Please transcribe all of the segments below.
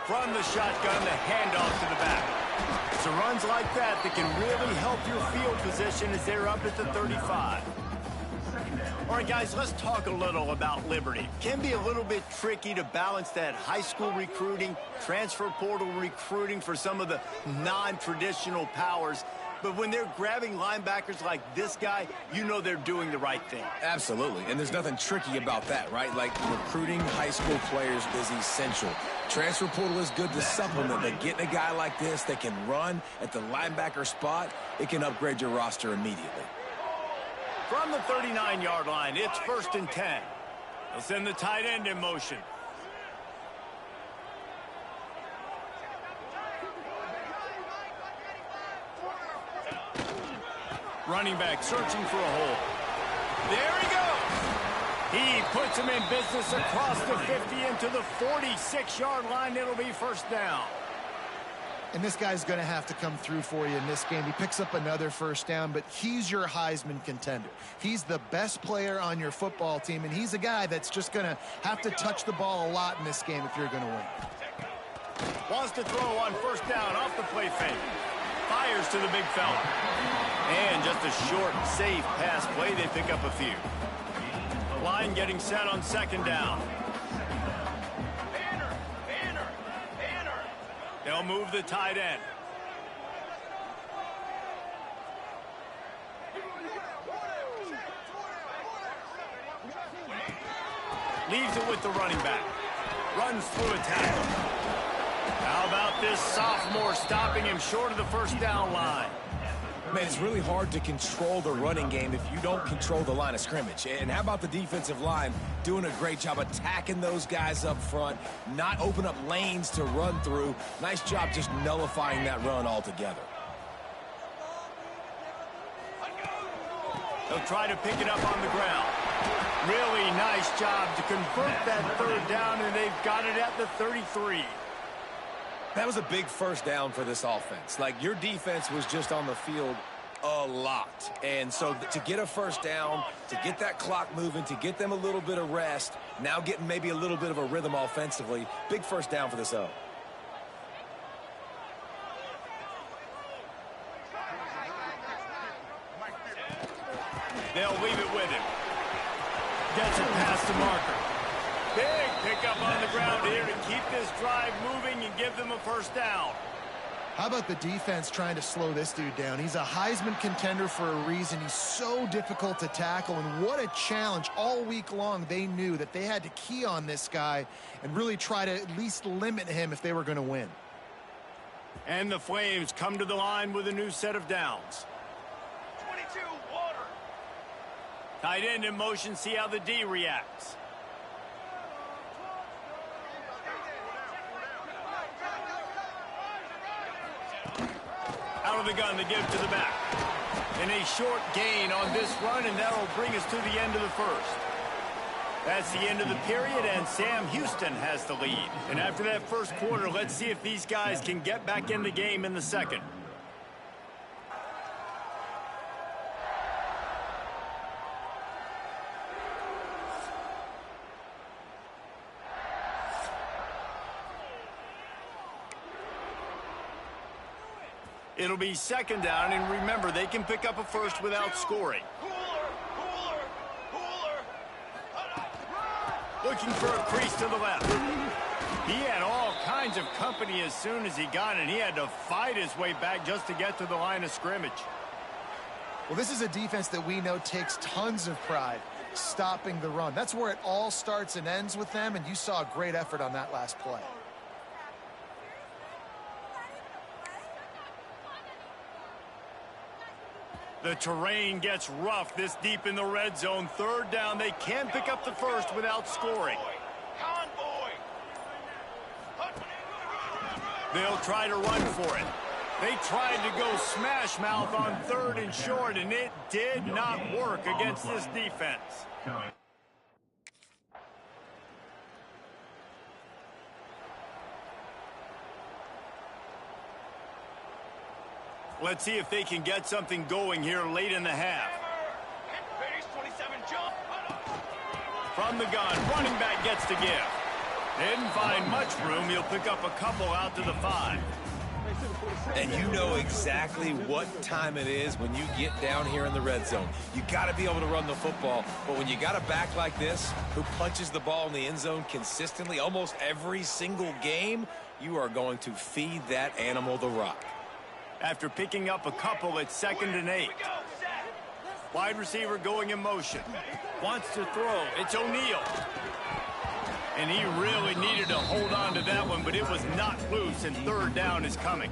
From the shotgun, the handoff to the back. It's runs like that that can really help your field position as they're up at the 35. All right, guys, let's talk a little about Liberty. It can be a little bit tricky to balance that high school recruiting, transfer portal recruiting for some of the non-traditional powers. But when they're grabbing linebackers like this guy, you know they're doing the right thing. Absolutely, and there's nothing tricky about that, right? Like, recruiting high school players is essential. Transfer portal is good to supplement, but getting a guy like this that can run at the linebacker spot, it can upgrade your roster immediately. From the 39-yard line, it's 1st and 10. They'll send the tight end in motion. Running back searching for a hole. There he goes. He puts him in business across the 50 into the 46-yard line. It'll be 1st down. And this guy's going to have to come through for you in this game. He picks up another 1st down, but he's your Heisman contender. He's the best player on your football team, and he's a guy that's just going to have to touch the ball a lot in this game if you're going to win. Wants to throw on 1st down off the play fake. Fires to the big fella. And just a short, safe pass play. They pick up a few. Line getting set on 2nd down. They'll move the tight end. Leaves it with the running back. Runs through a tackle. How about this sophomore stopping him short of the 1st down line? Man, it's really hard to control the running game if you don't control the line of scrimmage. And how about the defensive line doing a great job attacking those guys up front, not open up lanes to run through. Nice job just nullifying that run altogether. They'll try to pick it up on the ground. Really nice job to convert that 3rd down, and they've got it at the 33. That was a big 1st down for this offense. Like, your defense was just on the field a lot. And so to get a 1st down, to get that clock moving, to get them a little bit of rest, now getting maybe a little bit of a rhythm offensively, big 1st down for this O. They'll leave it with him. Gets it past the marker. Big pickup on the ground here to keep this drive moving and give them a 1st down. How about the defense trying to slow this dude down? He's a Heisman contender for a reason. He's so difficult to tackle, and what a challenge. All week long, they knew that they had to key on this guy and really try to at least limit him if they were going to win. And the Flames come to the line with a new set of downs. 22, water. Tight end in motion, see how the D reacts. Out of the gun to give to the back. And a short gain on this run, and that'll bring us to the end of the 1st. That's the end of the period, and Sam Houston has the lead. And after that 1st quarter, let's see if these guys can get back in the game in the 2nd. It'll be 2nd down, and remember, they can pick up a 1st without scoring. Looking for a crease to the left. He had all kinds of company as soon as he got it. He had to fight his way back just to get to the line of scrimmage. Well, this is a defense that we know takes tons of pride stopping the run. That's where it all starts and ends with them, and you saw a great effort on that last play. The terrain gets rough this deep in the red zone. 3rd down, they can pick up the 1st without scoring. They'll try to run for it. They tried to go smash mouth on 3rd and short, and it did not work against this defense. Let's see if they can get something going here late in the half. From the gun, running back gets to give. Didn't find much room. He'll pick up a couple out to the 5. And you know exactly what time it is when you get down here in the red zone. You got to be able to run the football, but when you got a back like this who punches the ball in the end zone consistently almost every single game, you are going to feed that animal the rock. After picking up a couple, it's 2nd and 8. Wide receiver going in motion. Wants to throw. It's O'Neal. And he really needed to hold on to that one, but it was not loose, and 3rd down is coming.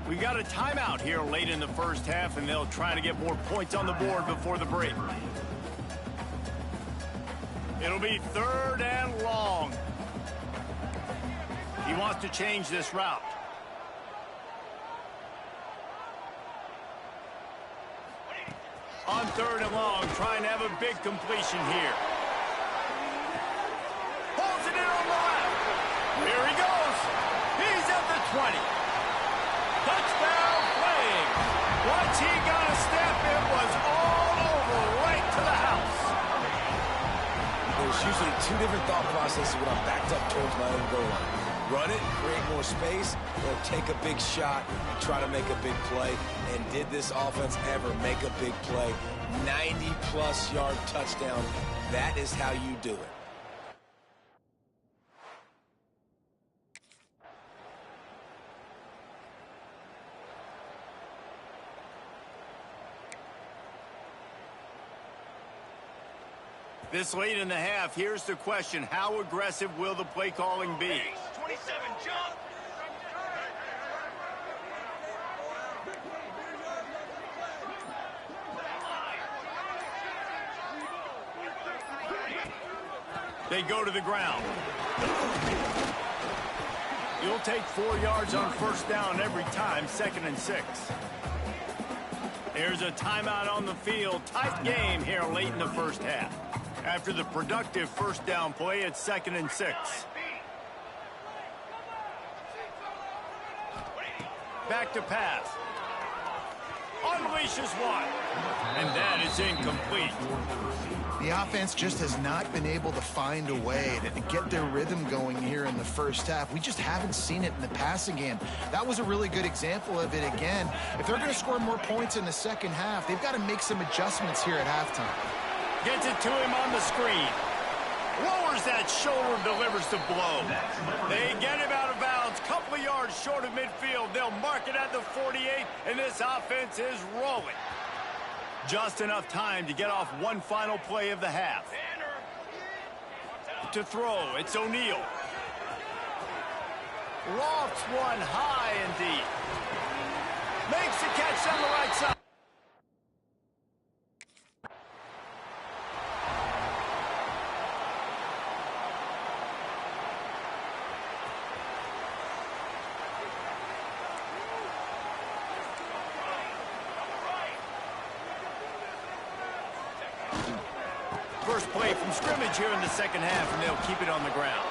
We got a timeout here late in the first half, and they'll try to get more points on the board before the break. It'll be 3rd and long. He wants to change this route. On 3rd and long, trying to have a big completion here. Pulls it in on the left. Here he goes. He's at the 20. Touchdown Flames. Once he got a step, it was all over right to the house. There's usually 2 different thought processes when I'm backed up towards my own goal line. Run it, create more space, or take a big shot and try to make a big play. And did this offense ever make a big play? 90-plus yard touchdown. That is how you do it. This late in the half, here's the question. How aggressive will the play calling be? 27, jump. They go to the ground. You'll take 4 yards on 1st down every time, 2nd and 6. There's a timeout on the field. Tight game here late in the first half. After the productive 1st down play, it's 2nd and 6. Back to pass. Unleashes one. And that is incomplete. The offense just has not been able to find a way to get their rhythm going here in the first half. We just haven't seen it in the passing game. That was a really good example of it again. If they're going to score more points in the second half, they've got to make some adjustments here at halftime. Gets it to him on the screen. Lowers that shoulder, delivers the blow. They get him out of bounds. Couple of yards short of midfield. They'll mark it at the 48, and this offense is rolling. Just enough time to get off one final play of the half. To throw, it's O'Neal. Lofts one high and deep. Makes the catch on the right side. First play from scrimmage here in the second half, and they'll keep it on the ground.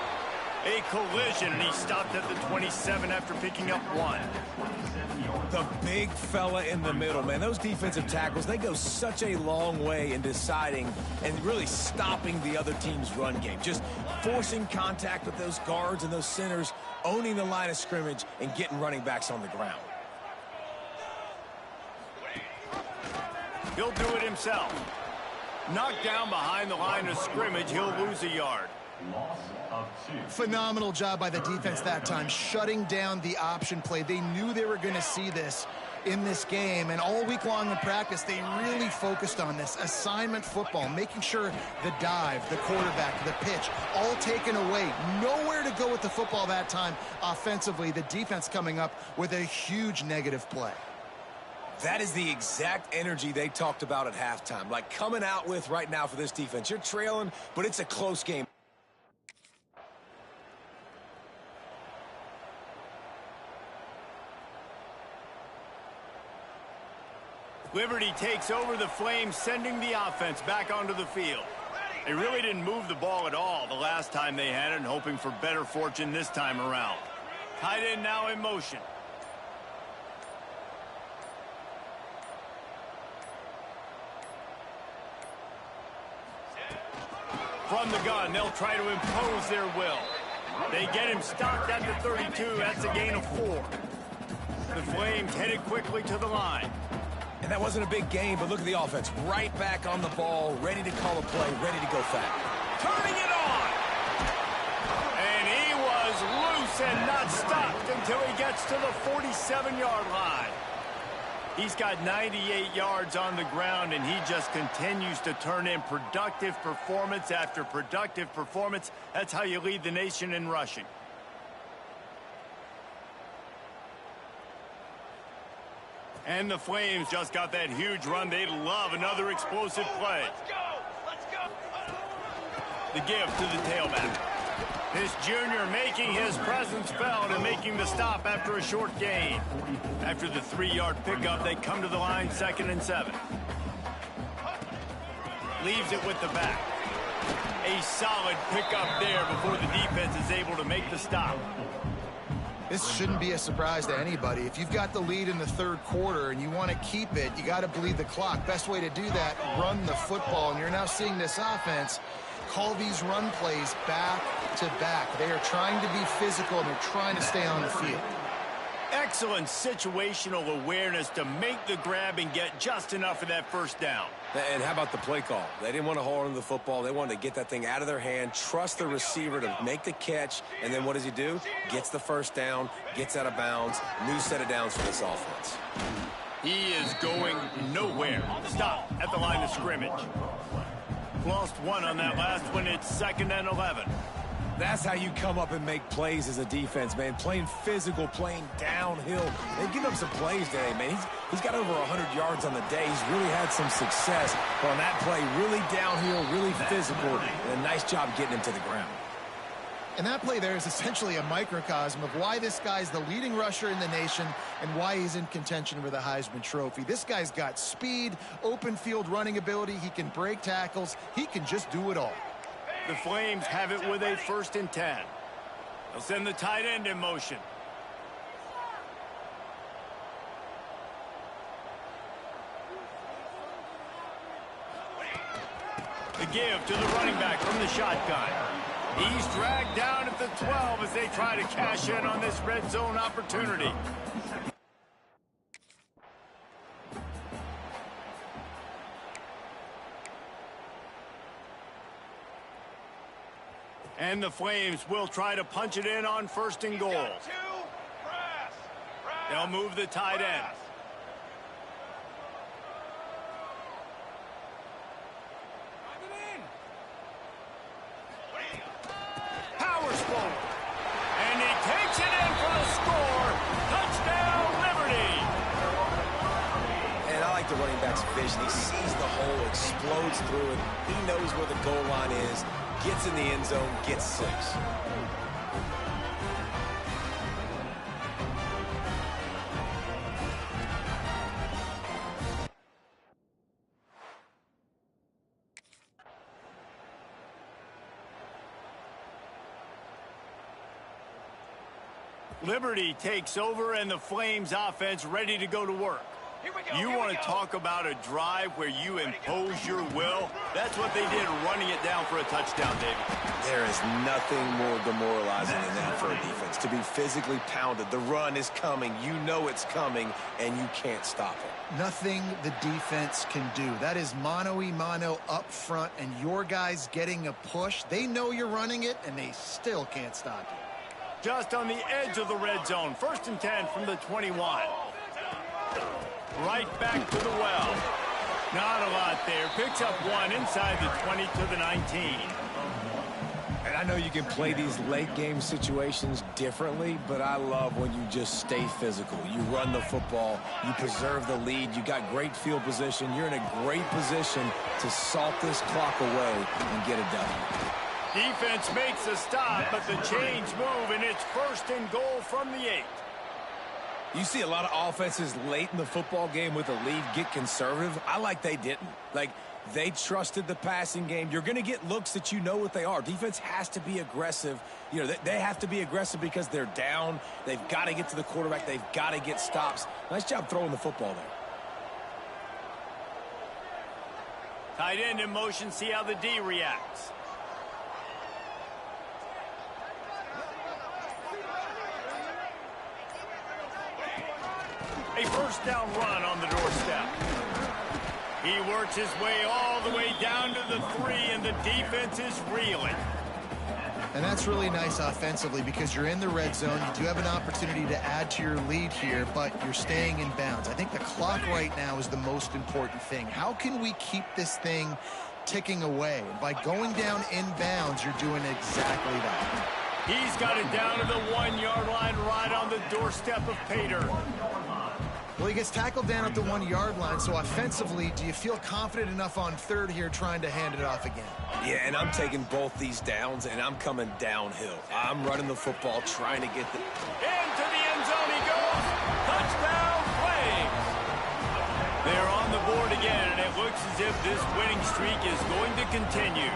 A collision, and he stopped at the 27 after picking up 1. The big fella in the middle, man. Those defensive tackles, they go such a long way in deciding and really stopping the other team's run game. Just forcing contact with those guards and those centers, owning the line of scrimmage, and getting running backs on the ground. He'll do it himself. Knocked down behind the line of scrimmage, he'll lose a yard. Phenomenal job by the defense that time, shutting down the option play. They knew they were going to see this in this game, and all week long in practice, they really focused on this assignment football, making sure the dive, the quarterback, the pitch, all taken away. Nowhere to go with the football that time offensively. The defense coming up with a huge negative play. That is the exact energy they talked about at halftime. Like coming out with right now for this defense. You're trailing, but it's a close game. Liberty takes over the Flames, sending the offense back onto the field. They really didn't move the ball at all the last time they had it, and hoping for better fortune this time around. Tight end now in motion. From the gun, they'll try to impose their will. They get him stopped at the 32. That's a gain of 4. The Flames headed quickly to the line. And that wasn't a big game, but look at the offense. Right back on the ball, ready to call a play, ready to go fast. Turning it on! And he was loose and not stopped until he gets to the 47-yard line. He's got 98 yards on the ground, and he just continues to turn in productive performance after productive performance. That's how you lead the nation in rushing. And the Flames just got that huge run. They love another explosive play. Let's go! Let's go! The give to the tailback. This junior making his presence felt and making the stop after a short gain. After the 3-yard pickup, they come to the line 2nd and 7. Leaves it with the back. A solid pickup there before the defense is able to make the stop. This shouldn't be a surprise to anybody. If you've got the lead in the 3rd quarter and you want to keep it, you got to bleed the clock. Best way to do that, run the football. And you're now seeing this offense call these run plays back to back. They are trying to be physical, and they're trying to stay on the field. Excellent situational awareness to make the grab and get just enough of that first down. And how about the play call? They didn't want to hold on to the football. They wanted to get that thing out of their hand, trust the receiver to make the catch, and then what does he do? Gets the first down, gets out of bounds. New set of downs for this offense. He is going nowhere. Stop at the line of scrimmage. Lost 1 on that last one. It's 2nd and 11. That's how you come up and make plays as a defense, man. Playing physical, playing downhill. They've given up some plays today, man. He's got over 100 yards on the day. He's really had some success. But on that play, really downhill, really physical, and a nice job getting him to the ground. And that play there is essentially a microcosm of why this guy's the leading rusher in the nation and why he's in contention for the Heisman Trophy. This guy's got speed, open field running ability. He can break tackles. He can just do it all. The Flames have it with a 1st and 10. They'll send the tight end in motion. The give to the running back from the shotgun. He's dragged down at the 12 as they try to cash in on this red zone opportunity. And the Flames will try to punch it in on 1st and goal. They'll move the tight end. Powers forward. And he takes it in for the score. Touchdown, Liberty. And I like the running back's vision. He sees the hole, explodes through it. He knows where the goal line is. Gets in the end zone, gets 6. Liberty takes over and the Flames offense ready to go to work. You want to talk about a drive where you impose your will? That's what they did, running it down for a touchdown, David. There is nothing more demoralizing than that for a defense, to be physically pounded. The run is coming. You know it's coming, and you can't stop it. Nothing the defense can do. That is mano-a-mano up front, and your guys getting a push. They know you're running it, and they still can't stop you. Just on the edge of the red zone. 1st and 10 from the 21. Right back to the well. Not a lot there. Picks up 1 inside the 20 to the 19. And I know you can play these late game situations differently, but I love when you just stay physical. You run the football, you preserve the lead, you got great field position, you're in a great position to salt this clock away and get it done. Defense makes a stop, but the chains move, and it's 1st and goal from the 8. You see a lot of offenses late in the football game with a lead get conservative. I like they didn't. Like, they trusted the passing game. You're going to get looks that you know what they are. Defense has to be aggressive. You know, they have to be aggressive because they're down. They've got to get to the quarterback. They've got to get stops. Nice job throwing the football there. Tight end in motion. See how the D reacts. A first down run on the doorstep. He works his way all the way down to the 3, and the defense is reeling. And that's really nice offensively because you're in the red zone. You do have an opportunity to add to your lead here, but you're staying in bounds. I think the clock right now is the most important thing. How can we keep this thing ticking away? And by going down in bounds, you're doing exactly that. He's got it down to the 1-yard line right on the doorstep of Pater. Well, he gets tackled down at the 1-yard line, so offensively, do you feel confident enough on third here trying to hand it off again? Yeah, and I'm taking both these downs, and I'm coming downhill. I'm running the football, trying to get the... Into the end zone he goes. Touchdown, Flames. They're on the board again, and it looks as if this winning streak is going to continue.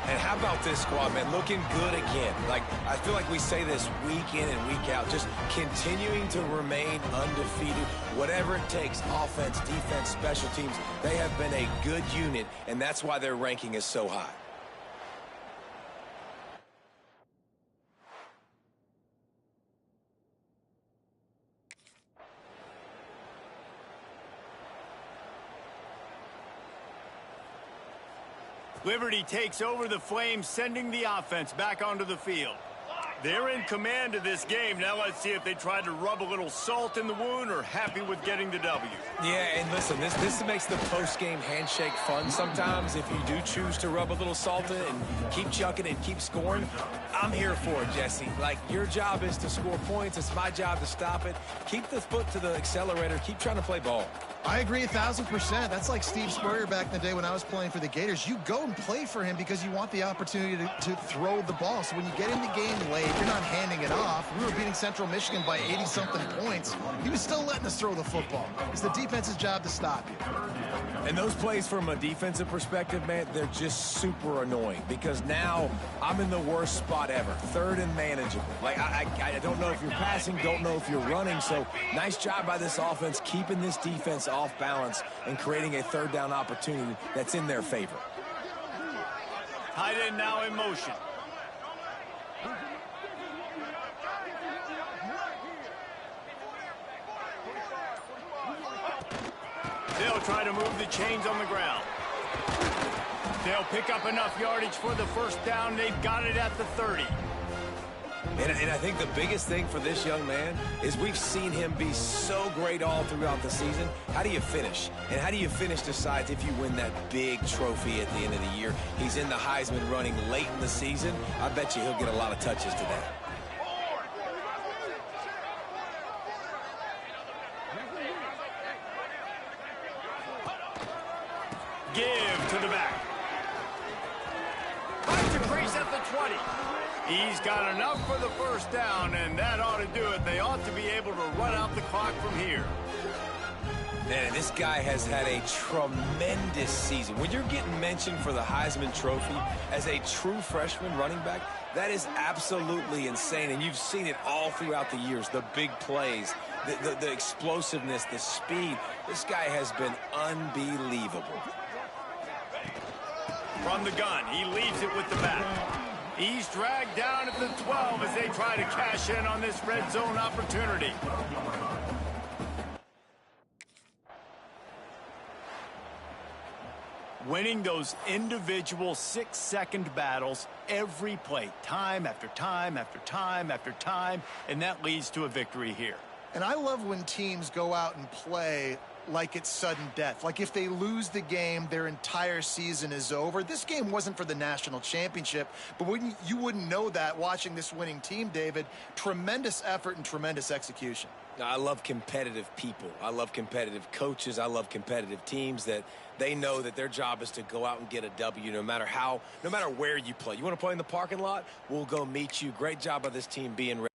And how about this squad, man? Looking good again. Like, I feel like we say this week in and week out, just continuing to remain undefeated. Whatever it takes, offense, defense, special teams, they have been a good unit, and that's why their ranking is so high. Liberty takes over the Flames, sending the offense back onto the field. They're in command of this game. Now let's see if they try to rub a little salt in the wound or happy with getting the W. Yeah, and listen, this makes the post-game handshake fun sometimes. If you do choose to rub a little salt in it and keep chucking and keep scoring, I'm here for it, Jesse. Like, your job is to score points. It's my job to stop it. Keep the foot to the accelerator. Keep trying to play ball. I agree 1,000%. That's like Steve Spurrier back in the day when I was playing for the Gators. You go and play for him because you want the opportunity to throw the ball. So when you get in the game late, you're not handing it off. We were beating Central Michigan by 80-something points. He was still letting us throw the football. It's the defense's job to stop you. And those plays from a defensive perspective, man, they're just super annoying because now I'm in the worst spot ever, third and manageable. Like, I don't know if you're passing, don't know if you're running, so nice job by this offense keeping this defense off balance and creating a third down opportunity that's in their favor. Tight end now in motion. They'll try to move the chains on the ground. They'll pick up enough yardage for the first down. They've got it at the 30. And I think the biggest thing for this young man is we've seen him be so great all throughout the season. How do you finish? And how do you finish decides if you win that big trophy at the end of the year. He's in the Heisman running late in the season. I bet you he'll get a lot of touches today. Give to the back. Right to crease at the 20. He's got enough for the first down, and that ought to do it. They ought to be able to run out the clock from here. Man, this guy has had a tremendous season. When you're getting mentioned for the Heisman Trophy as a true freshman running back, that is absolutely insane, and you've seen it all throughout the years, the big plays, the explosiveness, the speed. This guy has been unbelievable. From the gun, he leaves it with the back. He's dragged down at the 12 as they try to cash in on this red zone opportunity. Winning those individual 6-second battles every play, time after time after time after time, and that leads to a victory here. And I love when teams go out and play like it's sudden death. Like if they lose the game, their entire season is over. This game wasn't for the national championship, but you wouldn't know that watching this winning team, David. Tremendous effort and tremendous execution. I love competitive people. I love competitive coaches. I love competitive teams that they know that their job is to go out and get a W no matter where you play. You want to play in the parking lot? We'll go meet you. Great job by this team being ready.